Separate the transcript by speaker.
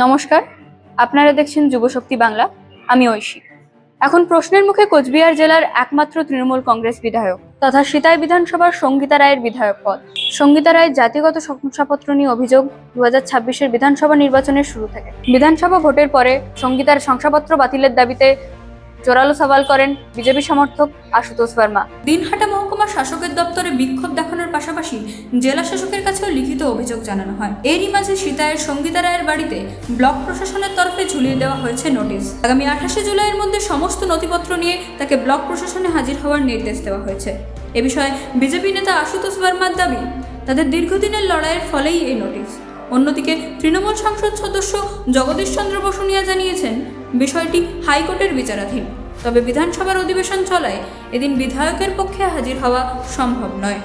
Speaker 1: নমস্কার, আপনারা দেখছেন যুবশক্তি বাংলা। আমি ঐশী। এখন প্রশ্নের মুখে কোচবিহার জেলার একমাত্র তৃণমূল কংগ্রেস বিধায়ক তথা সিতাই বিধানসভার সঙ্গীতা রায়ের বিধায়ক পদ। সঙ্গীতা রায় জাতিগত শংসাপত্র নিয়ে অভিযোগ 2026-এর বিধানসভা নির্বাচনের শুরু থেকে। বিধানসভা ভোটের পরে সঙ্গীতার শংসাপত্র বাতিলের দাবিতে জোরালো সওয়াল করেন বিজেপি সমর্থক আশুতোষ বর্মা। দিনহাটা মহকুমা শাসকের দপ্তরে বিক্ষোভ দেখানোর পাশাপাশি জেলা শাসকের কাছেও লিখিত অভিযোগ জানানো হয়। এরই মাঝে সিতাইয়ের সঙ্গীতা রায়ের বাড়িতে ব্লক প্রশাসনের তরফে ঝুলিয়ে দেওয়া হয়েছে নোটিশ। আগামী 28 জুলাইয়ের মধ্যে সমস্ত নথিপত্র নিয়ে তাকে ব্লক প্রশাসনে হাজির হওয়ার নির্দেশ দেওয়া হয়েছে। এ বিষয়ে বিজেপি নেতা আশুতোষ বর্মার দাবি, তাদের দীর্ঘদিনের লড়াইয়ের ফলেই এই নোটিশ। অন্যদিকে তৃণমূল সংসদ সদস্য জগদীশ চন্দ্র বসুনিয়া জানিয়েছেন, বিষয়টি হাইকোর্টের বিচারাধীন। তবে বিধানসভার অধিবেশন চলায় এদিন বিধায়কের পক্ষে হাজির হওয়া সম্ভব নয়।